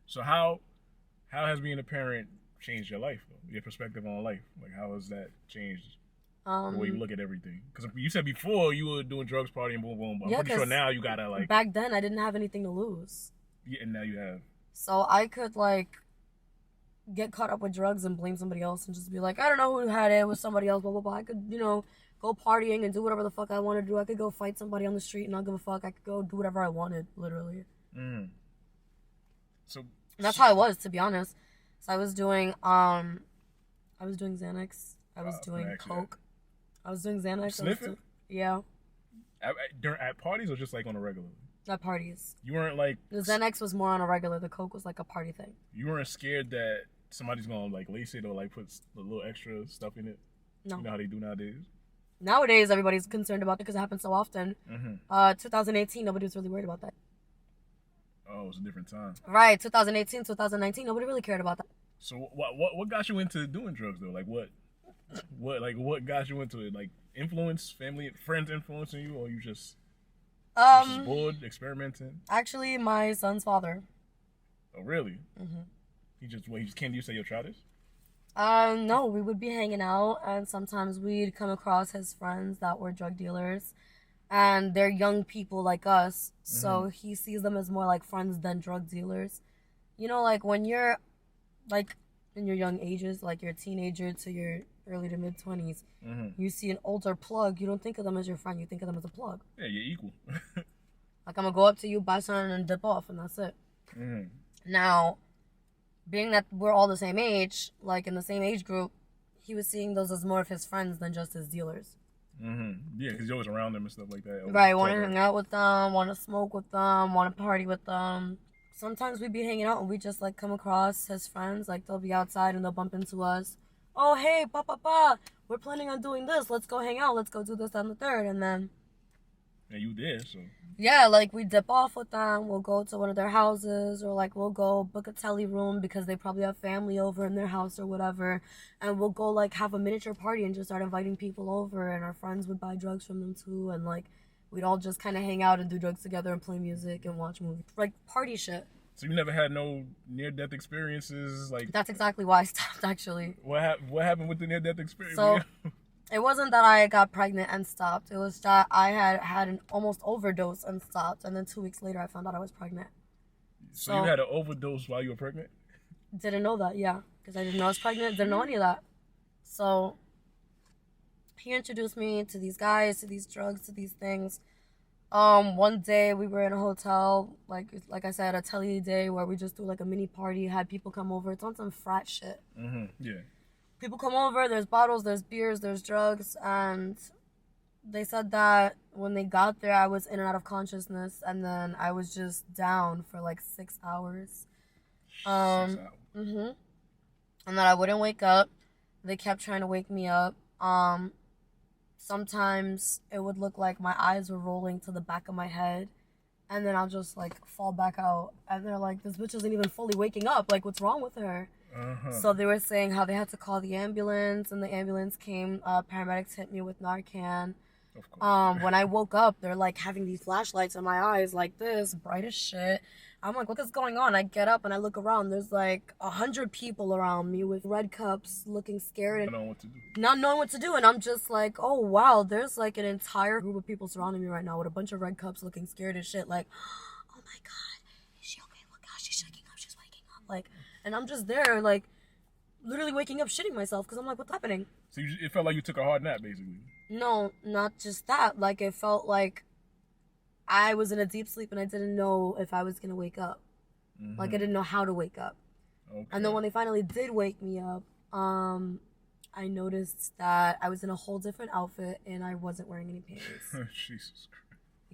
So how has being a parent changed your life, though? Your perspective on life? Like, how has that changed the way you Um, look at everything? Because you said before you were doing drugs, partying, boom, boom. But I'm yeah, pretty sure because now you gotta like, back then I didn't have anything to lose. yeah, and now you have. So I could like get caught up with drugs and blame somebody else and just be like, I don't know who had it, it was somebody else, blah blah blah. I could, go partying and do whatever the fuck I want to do. I could go fight somebody on the street and not give a fuck. I could go do whatever I wanted, literally. Mm. So, And that's how I was, to be honest. So I was doing Xanax. I was doing coke. I was doing Xanax. Sniffing? Yeah, at parties or just like on a regular? at parties. You weren't like The Xanax was more on a regular. The coke was like a party thing. you weren't scared that somebody's gonna like lace it or like put a little extra stuff in it. No. You know how they do nowadays. Nowadays, everybody's concerned about it because it happens so often. Mm-hmm. 2018, nobody was really worried about that. Oh, it was a different time. Right, 2018, 2019, nobody really cared about that. So what got you into doing drugs though? Like what got you into it? Like influence, family, friends influencing you, or you just bored, experimenting? Actually, my son's father. Oh really? Mm-hmm. He just came to you say, yo, try this? No, we would be hanging out, and sometimes we'd come across his friends that were drug dealers, and they're young people like us, so he sees them as more like friends than drug dealers. Like when you're like in your young ages, like you're a teenager to your early to mid 20s, you see an older plug, you don't think of them as your friend, you think of them as a plug. Yeah, you're equal. Like, I'm gonna go up to you, buy something, and dip off, and that's it. Now, being that we're all the same age, like in the same age group, he was seeing those as more of his friends than just his dealers. Yeah, because you're always around them and stuff like that. Right, want to hang out with them, want to smoke with them, want to party with them. Sometimes we'd be hanging out and we just like come across his friends, like they'll be outside and they'll bump into us. Oh, hey, we're planning on doing this. Let's go hang out. Let's go do this on the third. And then And you did, so. yeah, like we dip off with them. We'll go to one of their houses, or like we'll go book a telly room because they probably have family over in their house or whatever. And we'll go like have a miniature party and just start inviting people over. And our friends would buy drugs from them too. And like we'd all just kind of hang out and do drugs together and play music and watch movies. Like party shit. So you never had no near-death experiences? Like That's exactly why I stopped, actually. what happened with the near-death experience? So it wasn't that I got pregnant and stopped. It was that I had an almost overdose and stopped. And then 2 weeks later, I found out I was pregnant. So you had an overdose while you were pregnant? Didn't know that, yeah. Because I didn't know I was pregnant. Didn't know any of that. So he introduced me to these guys, to these drugs, to these things. One day we were in a hotel, like I said, a telly day where we just do like a mini party, had people come over. It's on some frat shit. Yeah. People come over, there's bottles, there's beers, there's drugs, and they said that when they got there, I was in and out of consciousness, and then I was just down for like 6 hours. 6 hours. And that I wouldn't wake up. They kept trying to wake me up. Sometimes it would look like my eyes were rolling to the back of my head, and then I'll just like fall back out, and they're like, this bitch isn't even fully waking up, like what's wrong with her? So they were saying how they had to call the ambulance, and the ambulance came. Paramedics hit me with Narcan. Of course. When I woke up, they're like having these flashlights in my eyes like this, bright as shit. I'm like, what is going on? I get up and I look around. There's like 100 people around me with red cups, looking scared and not knowing what to do. And I'm just like, oh wow, there's like an entire group of people surrounding me right now with a bunch of red cups, looking scared as shit. Like, oh my god, is she okay? Look how she's shaking up. She's waking up. Like, and I'm just there, like, literally waking up, shitting myself because I'm like, what's happening? So it felt like you took a hard nap, basically. No, not just that. Like, it felt like I was in a deep sleep and I didn't know if I was going to wake up. Like, I didn't know how to wake up. Okay. And then when they finally did wake me up, I noticed that I was in a whole different outfit and I wasn't wearing any pants. Jesus Christ.